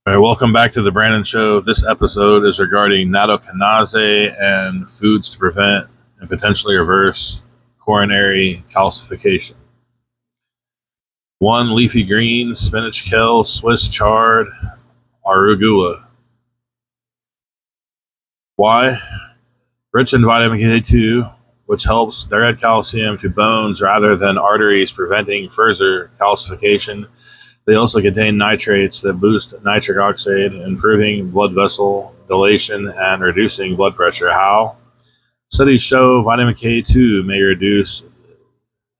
All right, welcome back to the Brandon Show. This episode is regarding nattokinase and foods to prevent and potentially reverse coronary calcification. 1. Leafy greens, spinach, kale, Swiss chard, arugula. Why? Rich in vitamin K2, which helps direct calcium to bones rather than arteries, preventing further calcification. They also contain nitrates that boost nitric oxide, improving blood vessel dilation and reducing blood pressure. How? Studies show vitamin K2 may reduce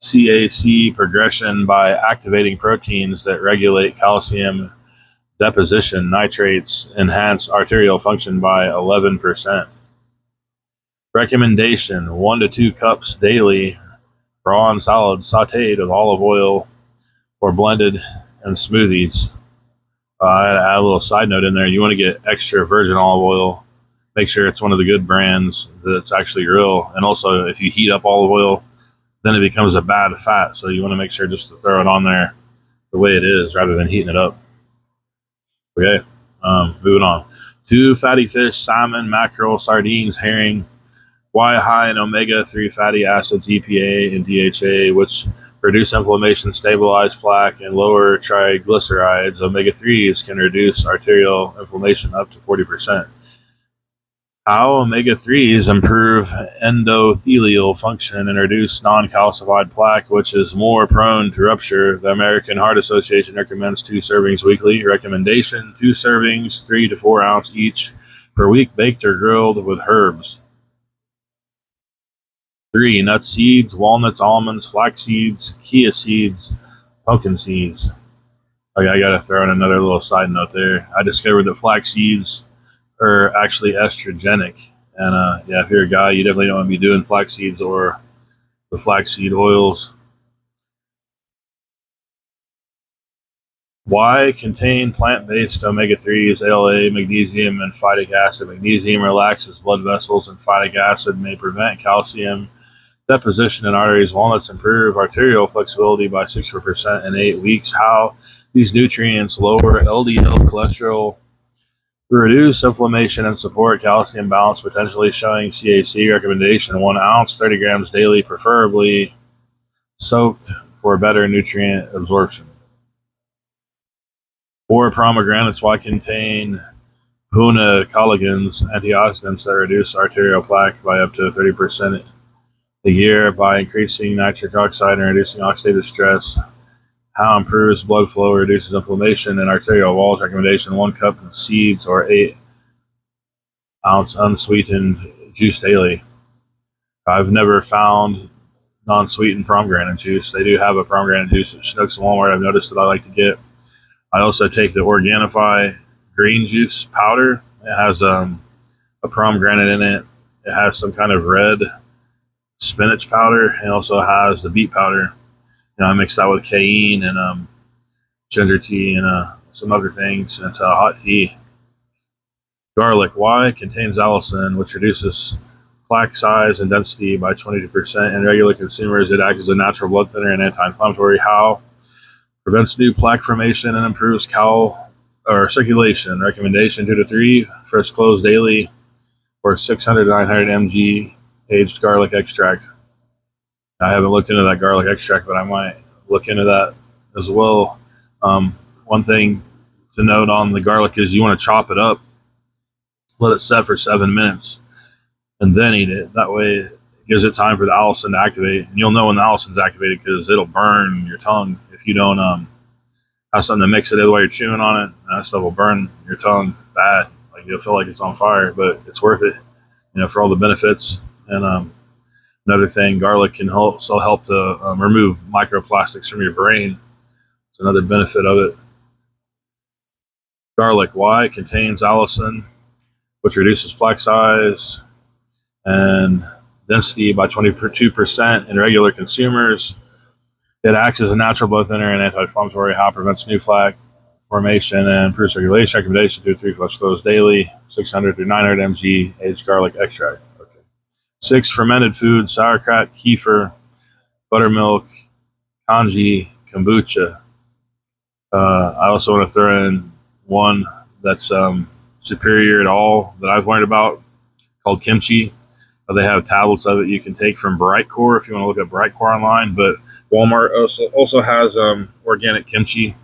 CAC progression by activating proteins that regulate calcium deposition. Nitrates enhance arterial function by 11%. Recommendation: 1 to 2 cups daily, raw and salad, sauteed with olive oil or blended in smoothies. Add a little side note in there. You want to get extra virgin olive oil. Make sure it's one of the good brands that's actually real. And also, if you heat up olive oil, then it becomes a bad fat. So you want to make sure just to throw it on there the way it is rather than heating it up. Okay, moving on. 2 fatty fish, salmon, mackerel, sardines, herring. Why? High in omega-3 fatty acids, EPA, and DHA, which reduce inflammation, stabilize plaque, and lower triglycerides. Omega-3s can reduce arterial inflammation up to 40%. How? Omega-3s improve endothelial function and reduce non-calcified plaque, which is more prone to rupture. The American Heart Association recommends 2 servings weekly. Recommendation: 2 servings, 3 to 4 ounce each per week, baked or grilled with herbs. 3. Nuts, seeds, walnuts, almonds, flax seeds, chia seeds, pumpkin seeds. Okay, I gotta throw in another little side note there. I discovered that flax seeds are actually estrogenic. And if you're a guy, you definitely don't want to be doing flax seeds or the flaxseed oils. Why? Contain plant-based omega-3s, ALA, magnesium, and phytic acid. Magnesium relaxes blood vessels, and phytic acid may prevent calcium deposition in arteries. Walnuts improve arterial flexibility by 60% in 8 weeks. How? These nutrients lower LDL cholesterol, reduce inflammation, and support calcium balance, potentially showing CAC. Recommendation: 1 ounce, 30 grams daily, preferably soaked for better nutrient absorption. 4. Pomegranates. Why? Contain collagens, antioxidants that reduce arterial plaque by up to 30% a year by increasing nitric oxide and reducing oxidative stress. How? Improves blood flow, reduces inflammation in arterial walls. Recommendation: 1 cup of seeds or 8 ounce unsweetened juice daily. I've never found non-sweetened pomegranate juice. They do have a pomegranate juice at Schnucks and Walmart I've noticed that I like to get. I also take the Organifi green juice powder. It has a pomegranate in it. It has some kind of red spinach powder, and also has the beet powder. I mix that with cayenne and ginger tea and some other things into hot tea. Garlic. Why? Contains allicin, which reduces plaque size and density by 22%. In regular consumers, it acts as a natural blood thinner and anti-inflammatory. How? Prevents new plaque formation and improves circulation. Recommendation: 2 to 3 fresh cloves daily, or 600 to 900 mg aged garlic extract. I haven't looked into that garlic extract, but I might look into that as well. One thing to note on the garlic is you want to chop it up, let it set for 7 minutes, and then eat it. That way it gives it time for the allicin to activate. And you'll know when the allicin's activated because it'll burn your tongue if you don't have something to mix it in while you're chewing on it. That stuff will burn your tongue bad. Like, you'll feel like it's on fire, but it's worth it, for all the benefits. And another thing, garlic can also help to remove microplastics from your brain. It's another benefit of it. Garlic. Why? It contains allicin, which reduces plaque size and density by 22% in regular consumers. It acts as a natural blood thinner and anti-inflammatory. How? Prevents new plaque formation and improves circulation. Recommendation: 2 to 3 fresh cloves daily, 600 through 900 mg aged garlic extract. 6. Fermented foods: sauerkraut, kefir, buttermilk, congee, kombucha. I also want to throw in one that's superior at all that I've learned about, called kimchi. They have tablets of it you can take from Brightcore if you want to look up Brightcore online. But Walmart also has organic kimchi,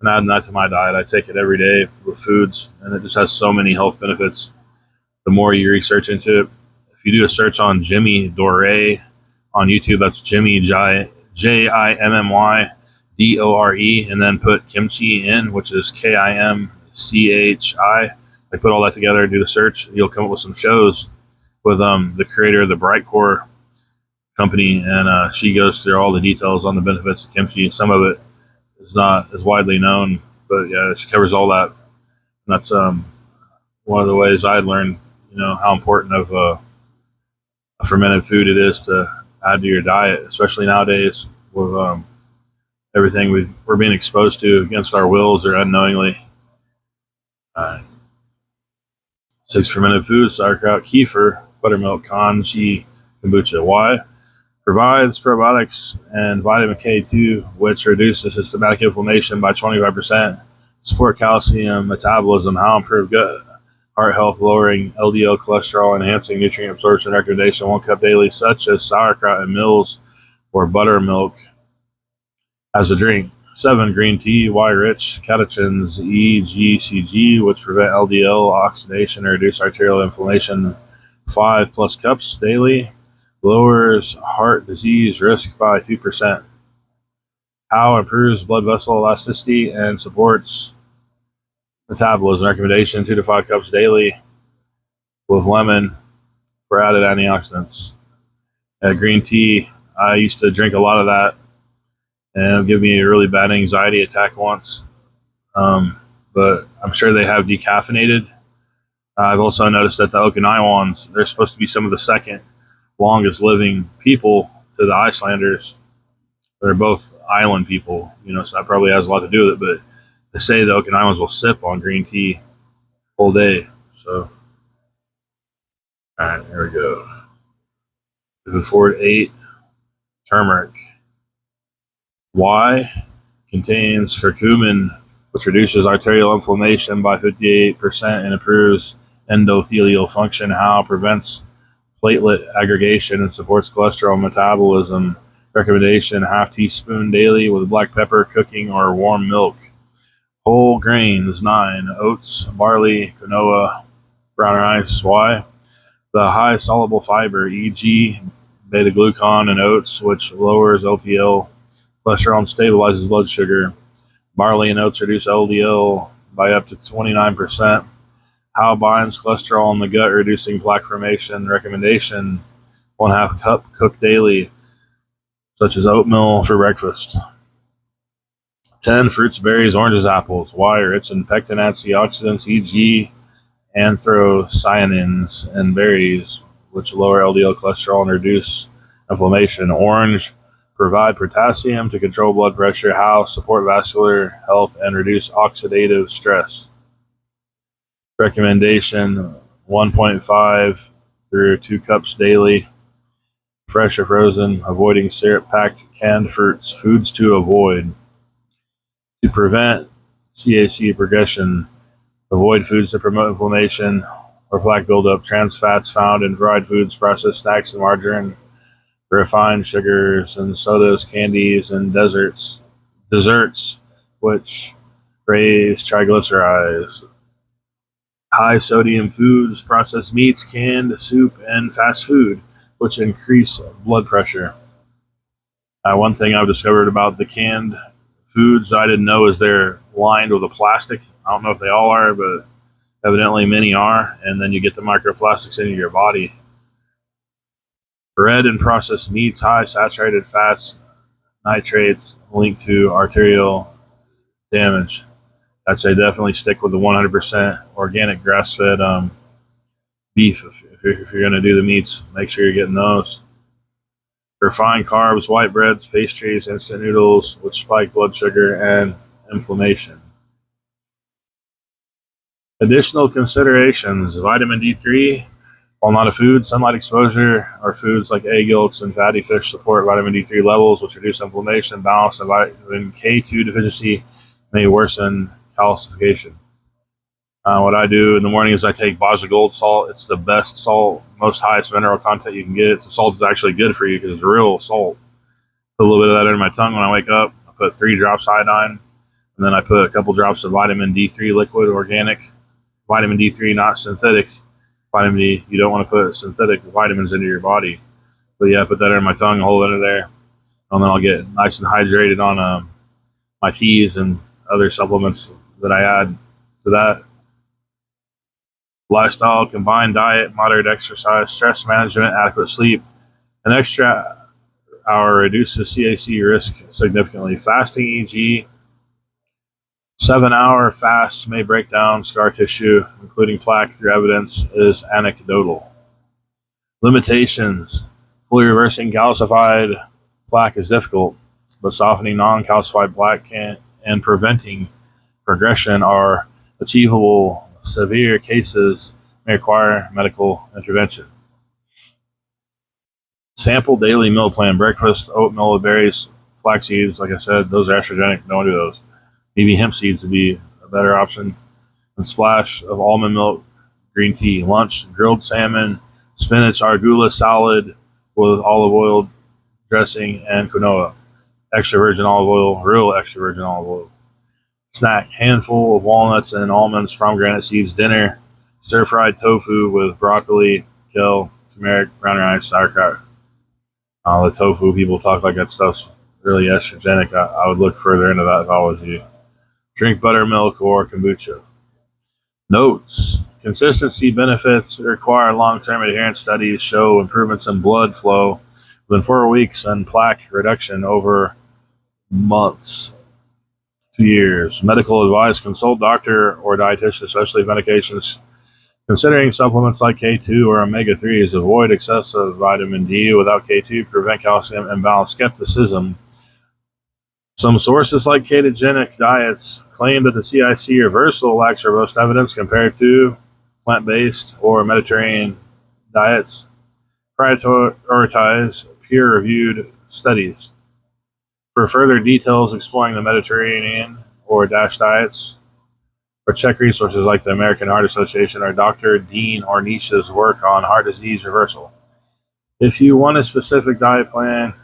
and adding that to my diet. I take it every day with foods, and it just has so many health benefits. The more you research into it, if you do a search on Jimmy Dore on YouTube, that's Jimmy Jimmydore, and then put kimchi in, which is Kimchi. Like put all that together, do the search, you'll come up with some shows with the creator of the Brightcore company, and she goes through all the details on the benefits of kimchi. Some of it is not as widely known, but yeah, she covers all that. And that's one of the ways I learned, how important of a fermented food it is to add to your diet, especially nowadays with everything we're being exposed to against our wills or unknowingly. 6 fermented foods: sauerkraut, kefir, buttermilk, congee, kombucha. Why? Provides probiotics and vitamin K2, which reduces systematic inflammation by 25%, support calcium metabolism, how improve gut, heart health, lowering LDL cholesterol, enhancing nutrient absorption. Recommendation: 1 cup daily, such as sauerkraut and meals or buttermilk as a drink. 7. Green tea. Why? Rich catechins E, G, CG, which prevent LDL oxidation and reduce arterial inflammation. 5 plus cups daily lowers heart disease risk by 2%. How? Improves blood vessel elasticity and supports metabolism. Recommendation: 2 to 5 cups daily with lemon for added antioxidants. Green tea, I used to drink a lot of that, and it'll give me a really bad anxiety attack once. But I'm sure they have decaffeinated. I've also noticed that the Okinawans, they're supposed to be some of the second longest living people to the Icelanders. They're both island people, so that probably has a lot to do with it. But they say the Okinawans will sip on green tea all day. So, all right, here we go. Moving forward, 8, turmeric. Why? Contains curcumin, which reduces arterial inflammation by 58% and improves endothelial function. How? Prevents platelet aggregation and supports cholesterol metabolism. Recommendation: half teaspoon daily with black pepper, cooking, or warm milk. Whole grains. 9. Oats, barley, quinoa, brown rice. Why? The high soluble fiber, e.g. beta-glucan in oats, which lowers LDL cholesterol and stabilizes blood sugar. Barley and oats reduce LDL by up to 29%. How? Binds cholesterol in the gut, reducing plaque formation. Recommendation: 1/2 cup cooked daily, such as oatmeal for breakfast. 10. Fruits, berries, oranges, apples. Why? Rich in pectin, antioxidants, e.g. anthocyanins, and berries, which lower LDL cholesterol and reduce inflammation. Orange, provide potassium to control blood pressure. How? Support vascular health and reduce oxidative stress. Recommendation: 1.5 through 2 cups daily, fresh or frozen, avoiding syrup-packed canned fruits. Foods to avoid. To prevent CAC progression, avoid foods that promote inflammation or plaque buildup. Trans fats found in fried foods, processed snacks, and margarine. Refined sugars and sodas, candies, and desserts, which raise triglycerides. High sodium foods, processed meats, canned soup, and fast food, which increase blood pressure. One thing I've discovered about the canned foods I didn't know is they're lined with a plastic. I don't know if they all are, but evidently many are, and then you get the microplastics into your body. Red and processed meats, high saturated fats, nitrates linked to arterial damage. I'd say definitely stick with the 100% organic grass-fed beef if you're going to do the meats. Make sure you're getting those. Refined carbs, white breads, pastries, instant noodles, which spike blood sugar and inflammation. Additional considerations: vitamin D3. While not a food, sunlight exposure or foods like egg yolks and fatty fish support vitamin D3 levels, which reduce inflammation. Balance and vitamin K2 deficiency may worsen calcification. What I do in the morning is I take Baja Gold salt. It's the best salt, most highest mineral content you can get. The salt is actually good for you because it's real salt. Put a little bit of that in my tongue when I wake up. I put 3 drops iodine, and then I put a couple drops of vitamin D3 liquid, organic. Vitamin D3, not synthetic. Vitamin D, you don't want to put synthetic vitamins into your body. But yeah, I put that in my tongue, hold it in there, and then I'll get nice and hydrated on my teas and other supplements that I add to that. Lifestyle, combined diet, moderate exercise, stress management, adequate sleep. An extra hour reduces CAC risk significantly. Fasting, e.g., 7-hour fasts may break down scar tissue, including plaque, through evidence is anecdotal. Limitations. Fully reversing calcified plaque is difficult, but softening non-calcified plaque and preventing progression are achievable. Severe cases may require medical intervention. Sample daily meal plan: breakfast, oatmeal with berries, flax seeds. Like I said, those are estrogenic. Don't do those. Maybe hemp seeds would be a better option. And splash of almond milk, green tea. Lunch: grilled salmon, spinach, arugula salad with olive oil dressing and quinoa. Extra virgin olive oil, real extra virgin olive oil. Snack: handful of walnuts and almonds, pomegranate seeds. Dinner: stir-fried tofu with broccoli, kale, turmeric, brown rice, sauerkraut. The tofu, people talk like that stuff's really estrogenic. I would look further into that if I was you. Drink buttermilk or kombucha. Notes: consistency benefits require long-term adherence. Studies show improvements in blood flow within 4 weeks and plaque reduction over months to years. Medical advice: consult doctor or dietitian, especially if medications. Considering supplements like K2 or omega-3s, avoid excessive vitamin D without K2, prevent calcium imbalance. Skepticism: some sources like ketogenic diets claim that the CIC reversal lacks robust evidence compared to plant-based or Mediterranean diets. Prioritize peer-reviewed studies. For further details exploring the Mediterranean or DASH diets, or check resources like the American Heart Association or Dr. Dean Ornish's work on heart disease reversal. If you want a specific diet plan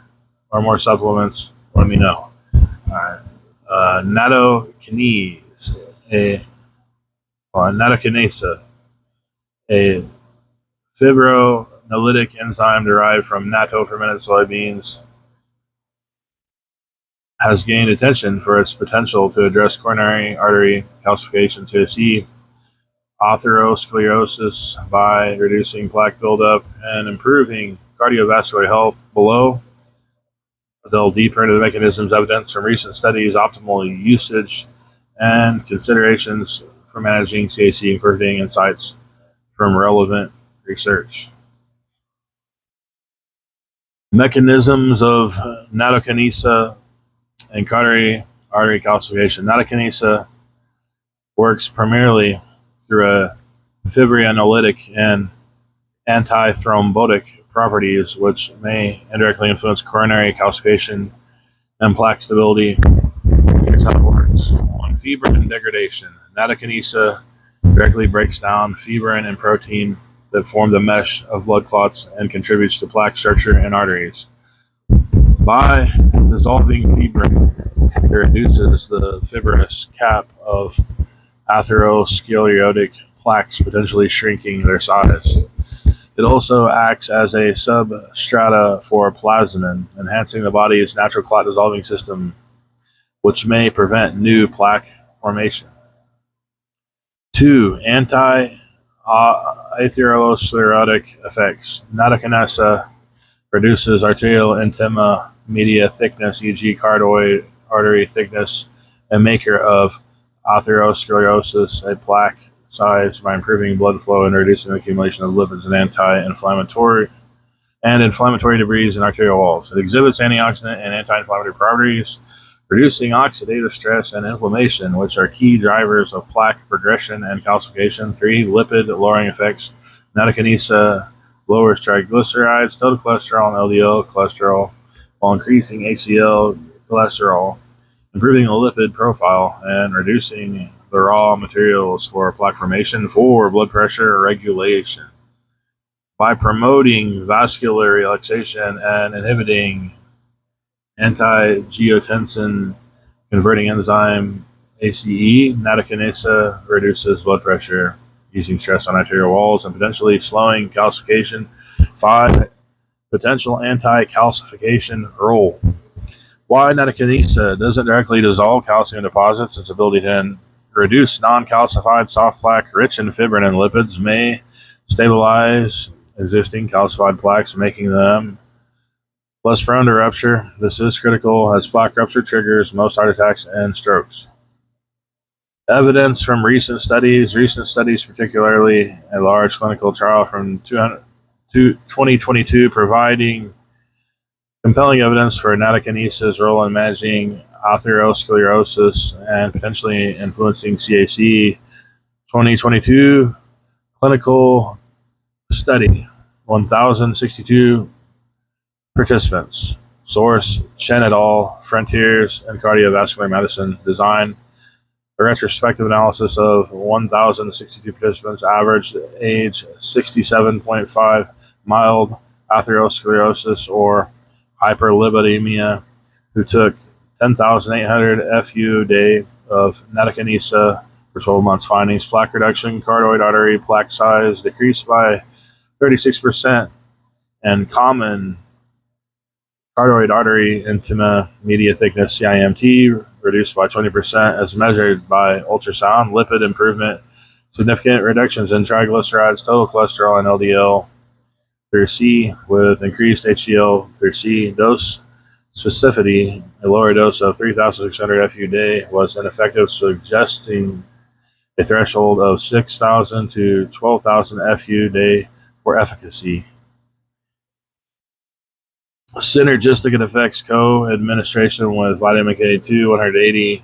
or more supplements, let me know. Alright. Nattokinase, nattokinase, a fibrinolytic enzyme derived from natto fermented soybeans, has gained attention for its potential to address coronary artery calcification, CAC, atherosclerosis by reducing plaque buildup and improving cardiovascular health. Below, delve deeper into the mechanisms, evidence from recent studies, optimal usage, and considerations for managing CAC, including insights from relevant research. Mechanisms of nattokinase and coronary artery calcification. Nattokinase works primarily through a fibrinolytic and antithrombotic properties, which may indirectly influence coronary calcification and plaque stability. Here's how it works. On fibrin degradation, nattokinase directly breaks down fibrin and protein that form the mesh of blood clots and contributes to plaque structure in arteries. By dissolving fibrin, it reduces the fibrous cap of atherosclerotic plaques, potentially shrinking their size. It also acts as a substrata for plasmin, enhancing the body's natural clot dissolving system, which may prevent new plaque formation. 2. Anti-atherosclerotic effects. Nattokinase reduces arterial intima media thickness, e.g. carotid artery thickness, a maker of atherosclerosis, a plaque size, by improving blood flow and reducing the accumulation of lipids and inflammatory debris in arterial walls. It exhibits antioxidant and anti-inflammatory properties, reducing oxidative stress and inflammation, which are key drivers of plaque progression and calcification. 3. Lipid-lowering effects. Nattokinase lowers triglycerides, total cholesterol, and LDL cholesterol, while increasing HDL cholesterol, improving the lipid profile, and reducing the raw materials for plaque formation for blood pressure regulation. By promoting vascular relaxation and inhibiting angiotensin converting enzyme ACE, nattokinase reduces blood pressure using stress on arterial walls and potentially slowing calcification. 5. Potential anti-calcification role. Why nattokinase doesn't directly dissolve calcium deposits, its ability to reduce non-calcified soft plaque rich in fibrin and lipids may stabilize existing calcified plaques, making them less prone to rupture. This is critical as plaque rupture triggers most heart attacks and strokes. Evidence from recent studies, particularly a large clinical trial from 2022, providing compelling evidence for nattokinese's role in managing atherosclerosis and potentially influencing CAC. 2022 clinical study, 1,062 participants. Source, Chen et al., Frontiers in Cardiovascular Medicine. Design, a retrospective analysis of 1,062 participants, average age 67.5, mild atherosclerosis or hyperlipidemia, who took 10,800 FU a day of nattokinase for 12 months. Findings: plaque reduction, carotid artery plaque size decreased by 36%, and common carotid artery intima media thickness (CIMT) reduced by 20% as measured by ultrasound. Lipid improvement, significant reductions in triglycerides, total cholesterol, and LDL through C, with increased HDL through C. Dose specificity, a lower dose of 3,600 FU a day was ineffective, suggesting a threshold of 6,000 to 12,000 FU a day for efficacy. Synergistic effects: co-administration with vitamin K2, 180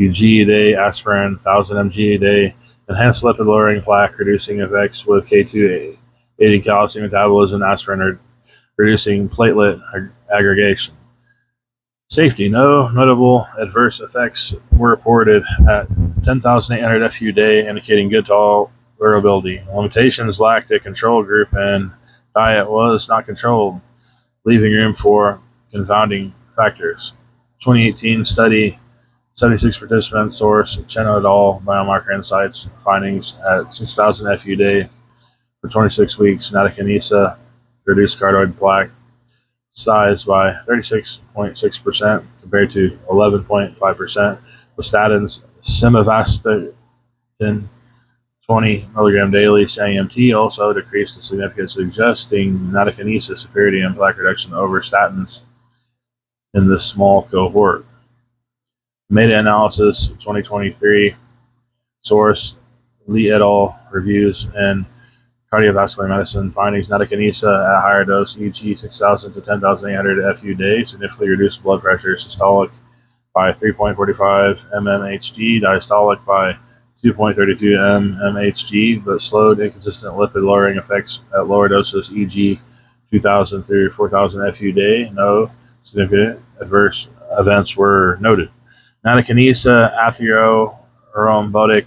UG a day, aspirin, 1,000 mg a day, enhanced lipid lowering, plaque reducing effects with K2 aiding calcium metabolism, aspirin reducing platelet aggregation. Safety: no notable adverse effects were reported at 10,800 FU a day, indicating good tolerability. Limitations: lacked a control group and diet was not controlled, leaving room for confounding factors. 2018 study, 76 participants. Source, Chen et al., Biomarker Insights. Findings: at 6,000 FU a day for 26 weeks, nattokinase reduced carotid plaque size by 36.6% compared to 11.5% with statins. Simvastatin 20 milligram daily CIMT also decreased in significance, suggesting nattokinase superiority in plaque reduction over statins in this small cohort. Meta-analysis 2023. Source, Lee et al. Reviews in Cardiovascular Medicine. Findings: nattokinase at higher dose, e.g. 6,000 to 10,800 FU a day, significantly reduced blood pressure, systolic by 3.45 mmHg, diastolic by 2.32 mmHg, but slowed inconsistent lipid lowering effects at lower doses, e.g. 2,000 through 4,000 FU a day. No significant adverse events were noted. Nattokinase atherothrombotic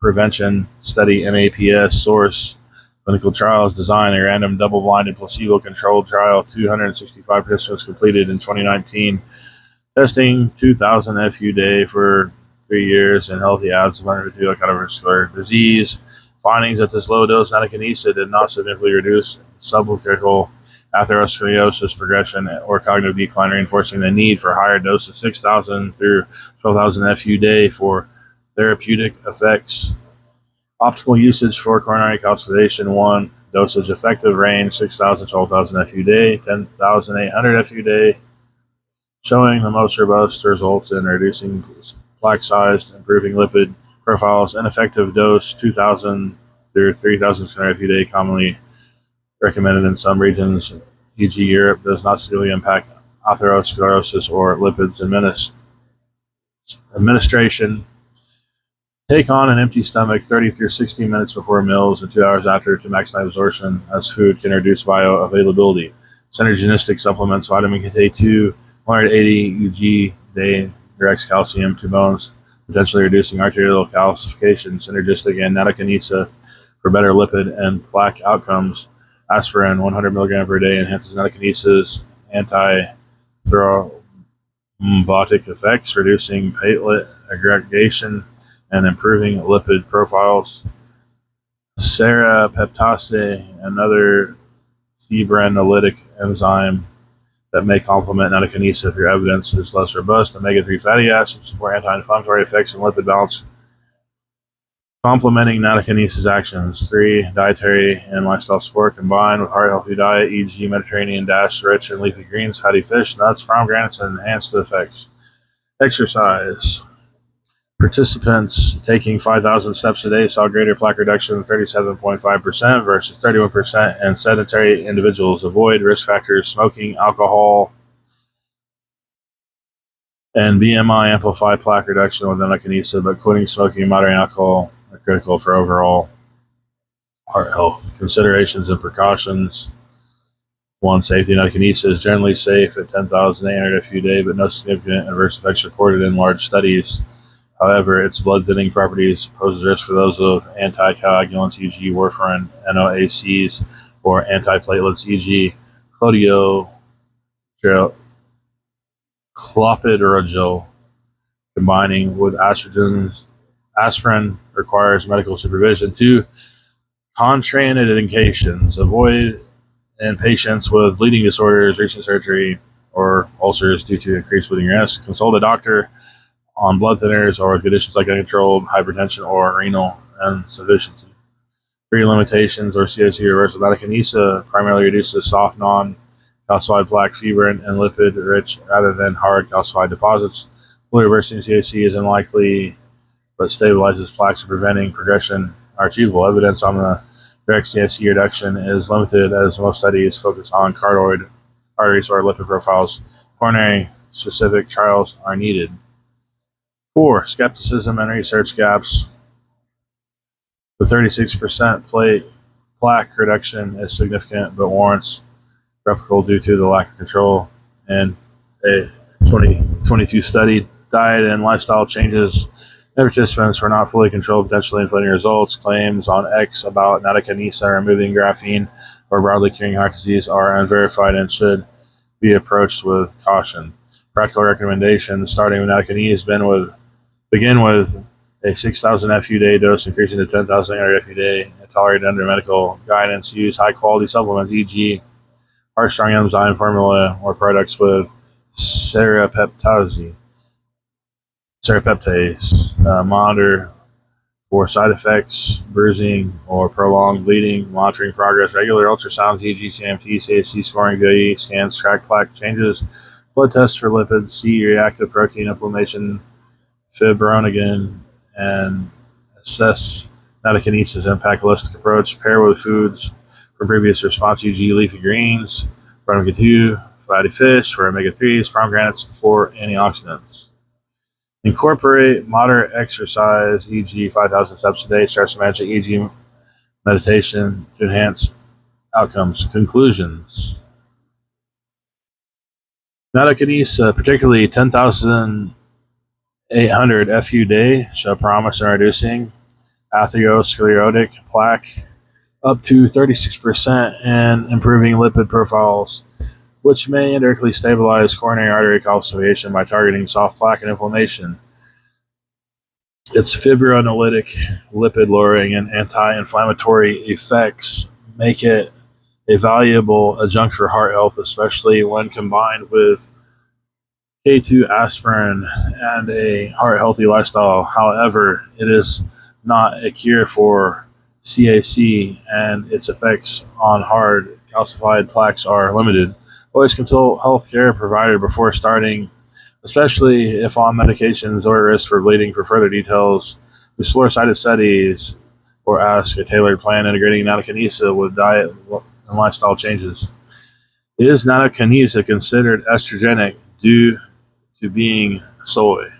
prevention study, MAPS. Source, clinical trials. Design, a random double-blinded placebo-controlled trial. 265 participants completed in 2019, testing 2,000 FU a day for 3 years in healthy adults with underactive cardiovascular disease. Findings: at this low dose, nattokinase did not significantly reduce subclinical atherosclerosis progression or cognitive decline, reinforcing the need for higher doses, 6,000 through 12,000 FU a day for therapeutic effects. Optimal usage for coronary calcification: 1. Dosage effective range 6,000 to 12,000 FU a day, 10,800 FU a day, showing the most robust results in reducing plaque size, improving lipid profiles. Ineffective dose 2,000 through 3,600 FU a day, commonly recommended in some regions, e.g. Europe, does not significantly impact atherosclerosis or lipids. Administration: take on an empty stomach 30 through 60 minutes before meals and 2 hours after to maximize absorption, as food can reduce bioavailability. Synergistic supplements: vitamin K2, 180 UG day, directs calcium to bones, potentially reducing arterial calcification, synergistic and natokinase for better lipid and plaque outcomes. Aspirin, 100 milligram per day, enhances natokinesis, anti-thrombotic effects, reducing platelet aggregation and improving lipid profiles. Serrapeptase, another fibrinolytic enzyme that may complement natokinase if your evidence is less robust. Omega-3 fatty acids support anti-inflammatory effects and lipid balance, complementing natokinesis actions. 3. Dietary and lifestyle support combined with heart-healthy diet, e.g. Mediterranean diets rich in leafy greens, fatty fish, nuts, pomegranates, and enhance the effects. Exercise. Participants taking 5,000 steps a day saw greater plaque reduction, 37.5% versus 31%, and sedentary individuals avoid risk factors, smoking, alcohol, and BMI amplify plaque reduction with natokinase, but quitting smoking and moderating alcohol are critical for overall heart health. Considerations and precautions. 1. Safety. Natokinase is generally safe at 10,800 FU a day, but no significant adverse effects reported in large studies. However, its blood thinning properties pose risk for those with anticoagulants, e.g. warfarin, NOACs, or antiplatelets, e.g. clopidogrel. Combining with aspirin requires medical supervision. 2. Contraindications. Avoid in patients with bleeding disorders, recent surgery, or ulcers due to increased bleeding risk. Consult a doctor on blood thinners or conditions like uncontrolled hypertension or renal insufficiency. 3. Limitations or COC reversal. Natokinase primarily reduces soft, non-calcified plaque, fibrin, and lipid-rich rather than hard calcified deposits. Fully reversing COC is unlikely, but stabilizes plaques and preventing progression are achievable. Evidence on the direct COC reduction is limited as most studies focus on carotid arteries or lipid profiles. Coronary specific trials are needed. 4. Skepticism and research gaps. The 36% plaque reduction is significant but warrants replicable due to the lack of control in a 2022 study. Diet and lifestyle changes in participants were not fully controlled, potentially inflating results. Claims on X about natokinase removing graphene or broadly curing heart disease are unverified and should be approached with caution. Practical recommendations starting with natokinase begin with a 6,000 FU day dose, increasing to 10,000 FU day, tolerated under medical guidance. Use high-quality supplements, e.g. heart-strong enzyme formula or products with serrapeptase. Monitor for side effects, bruising, or prolonged bleeding. Monitoring progress. Regular ultrasounds, e.g. CMT, CAC scoring, VOE scans, track plaque changes. Blood tests for lipids, C reactive protein inflammation, fibrinogen, and assess natokinesis impact. Holistic approach. Pair with foods from previous response, e.g. leafy greens, vitamin K2, fatty fish for omega-3s, pomegranates for antioxidants. Incorporate moderate exercise, e.g. 5,000 steps a day, stress management, e.g. meditation to enhance outcomes. Conclusions. Natokinase, particularly 10,800 FU day, show promise in reducing atherosclerotic plaque up to 36% and improving lipid profiles, which may indirectly stabilize coronary artery calcification by targeting soft plaque and inflammation. Its fibrinolytic, lipid-lowering, and anti-inflammatory effects make it a valuable adjunct for heart health, especially when combined with K2 aspirin and a heart-healthy lifestyle. However, it is not a cure for CAC, and its effects on hard calcified plaques are limited. Always consult healthcare provider before starting, especially if on medications or at risk for bleeding. For further details, explore cited studies or ask a tailored plan integrating natokinase with diet and lifestyle changes. Is natokinase considered estrogenic due to being soy?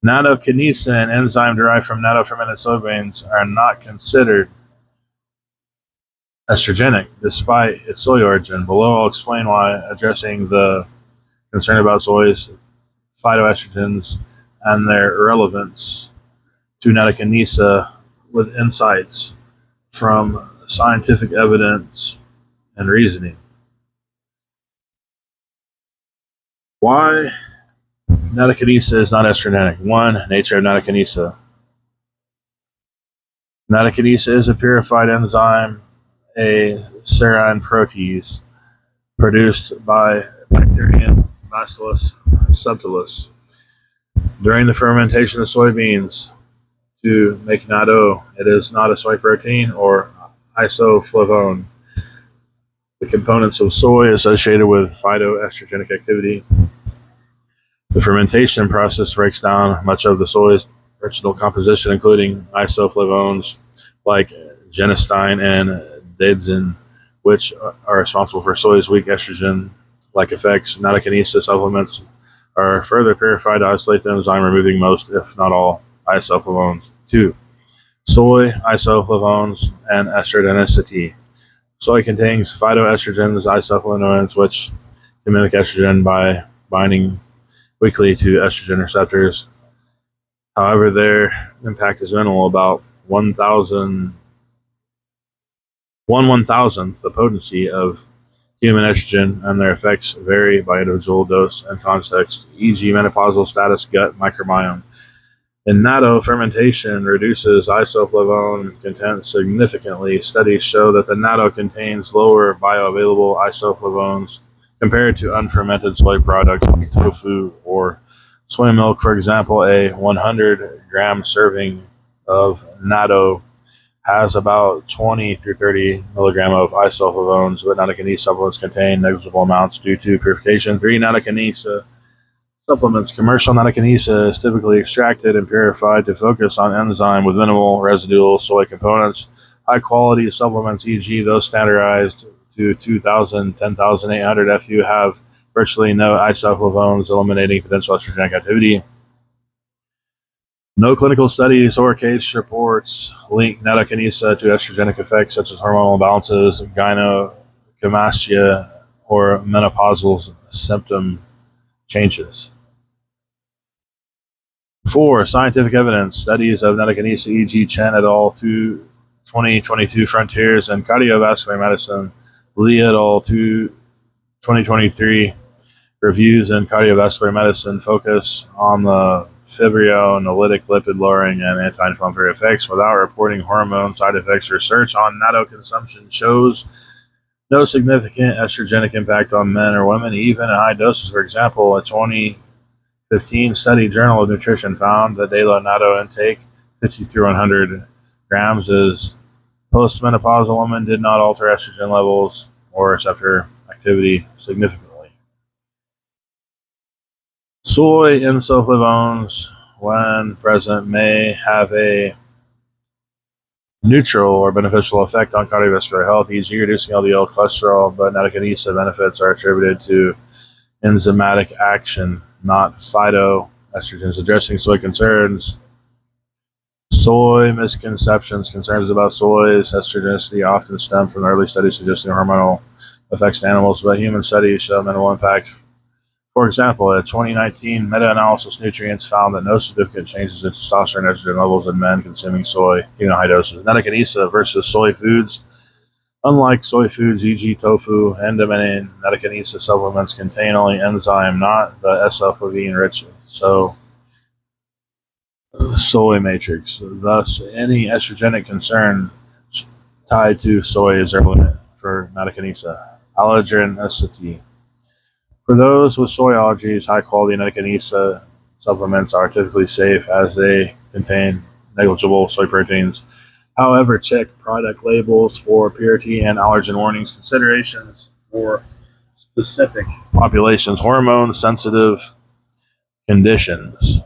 Natokinase, an enzyme derived from natto-fermented soybeans, are not considered estrogenic despite its soy origin. Below, I'll explain why, addressing the concern about soy's phytoestrogens and their relevance to natokinesa with insights from scientific evidence and reasoning. Why natokinesa is not estrogenic? 1. Nature of natokinesa. Natokinesa is a purified enzyme, a serine protease, produced by bacterium Bacillus subtilis during the fermentation of soybeans to make natto. It is not a soy protein or isoflavone. The components of soy associated with phytoestrogenic activity. The fermentation process breaks down much of the soy's original composition, including isoflavones like genistein and daidzein, which are responsible for soy's weak estrogen-like effects. Natokinesa supplements are further purified to isolate the enzyme, removing most, if not all, isoflavones. 2. Soy isoflavones and estrogenicity. Soy contains phytoestrogens, isoflavonoids, which can mimic estrogen by binding weakly to estrogen receptors. However, their impact is minimal, about 1,000th the potency of human estrogen, and their effects vary by individual dose and context, e.g. menopausal status, gut microbiome. In natto, fermentation reduces isoflavone content significantly. Studies show that the natto contains lower bioavailable isoflavones compared to unfermented soy products like tofu or soy milk. For example, a 100-gram serving of natto has about 20 through 30 milligram of isoflavones, but natokinesa supplements contain negligible amounts due to purification. 3. Natokinesa supplements. Commercial natokinesa is typically extracted and purified to focus on enzyme with minimal residual soy components. High-quality supplements, e.g. those standardized to 2,000, 10,800 FU, have virtually no isoflavones, eliminating potential estrogenic activity. No clinical studies or case reports link natokinesa to estrogenic effects such as hormonal imbalances, gynecomastia, or menopausal symptom changes. 4. Scientific evidence. Studies of natokinesa, e.g. Chen et al. 2022 Frontiers in Cardiovascular Medicine, Li et al. 2023 Reviews in Cardiovascular Medicine, focus on the fibrinolytic, lipid-lowering, and anti-inflammatory effects without reporting hormone side effects. Research on natto consumption shows no significant estrogenic impact on men or women, even at high doses. For example, a 2015 study, Journal of Nutrition, found that daily natto intake, 50 through 100 grams, as postmenopausal women did not alter estrogen levels or receptor activity significantly. Soy isoflavones, when present, may have a neutral or beneficial effect on cardiovascular health, e.g. reducing LDL cholesterol, but natokinesa benefits are attributed to enzymatic action, not phytoestrogens. Addressing soy concerns. Soy misconceptions. Concerns about soy's estrogenicity often stem from early studies suggesting hormonal effects to animals, but human studies show minimal impact. For example, a 2019 meta-analysis nutrients found that no significant changes in testosterone and estrogen levels in men consuming soy, even at high doses. Natokinesa versus soy foods. Unlike soy foods, e.g. tofu and natokinesa supplements contain only enzyme, not the S-alphavine-rich soy matrix. Thus, any estrogenic concern tied to soy is irrelevant for natokinesa. Allergenicity. For those with soy allergies, high-quality natokinesa supplements are typically safe as they contain negligible soy proteins. However, check product labels for purity and allergen warnings. Considerations for specific populations. Hormone-sensitive conditions.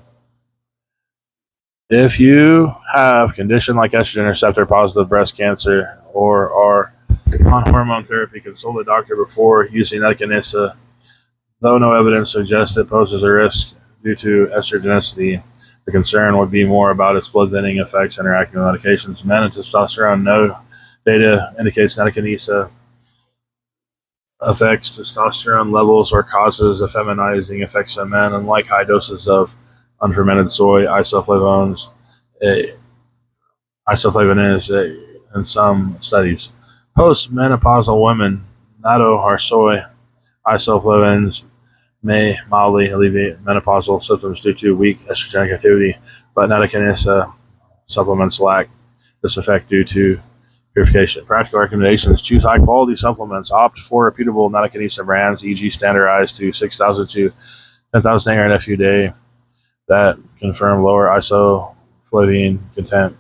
If you have condition like estrogen receptor-positive breast cancer or are on hormone therapy, consult a doctor before using natokinesa. Though no evidence suggests it poses a risk due to estrogenicity, the concern would be more about its blood thinning effects interacting with medications. Men and testosterone. No data indicates natokinesa affects testosterone levels or causes effeminizing effects in men, unlike high doses of unfermented soy, isoflavones, isoflavones in some studies. Postmenopausal women, natto or soy isoflavones may mildly alleviate menopausal symptoms due to weak estrogenic activity, but nattokinase supplements lack this effect due to purification. Practical recommendations: choose high quality supplements. Opt for reputable nattokinase brands, e.g., standardized to 6,000 to 10,000 ARNF a day that confirm lower isoflavine content.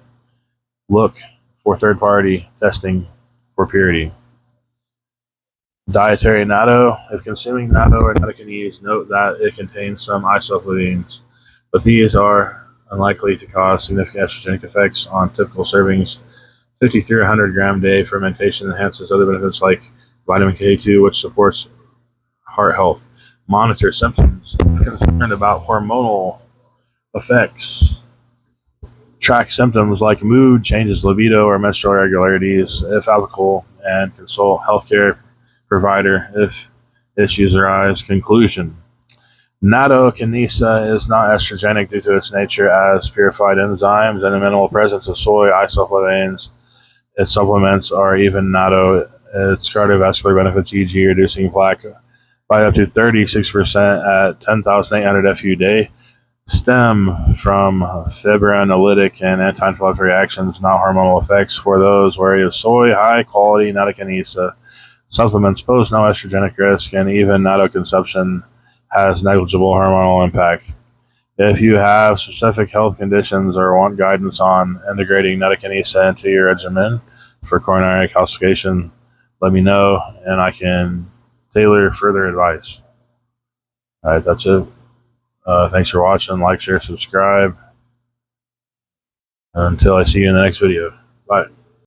Look for third party testing for purity. Dietary natto. If consuming natto or nattokinase, note that it contains some isoflavines, but these are unlikely to cause significant estrogenic effects on typical servings. 50 through 100 gram day fermentation enhances other benefits like vitamin K2, which supports heart health. Monitor symptoms. If concerned about hormonal effects, track symptoms like mood, changes, libido, or menstrual irregularities if applicable, and consult healthcare provider if issues arise. Conclusion: nattokinase is not estrogenic due to its nature as purified enzymes and the minimal presence of soy isoflavones. Its supplements are even natto. Its cardiovascular benefits, e.g., reducing plaque by up to 36% at 10,800 FU a day, stem from fibrinolytic and anti-inflammatory actions, not hormonal effects. For those wary of soy, high-quality nattokinase supplements pose no estrogenic risk, and even natto consumption has negligible hormonal impact. If you have specific health conditions or want guidance on integrating nattokinase into your regimen for coronary calcification, let me know, and I can tailor further advice. All right, that's it. Thanks for watching. Like, share, subscribe. Until I see you in the next video. Bye.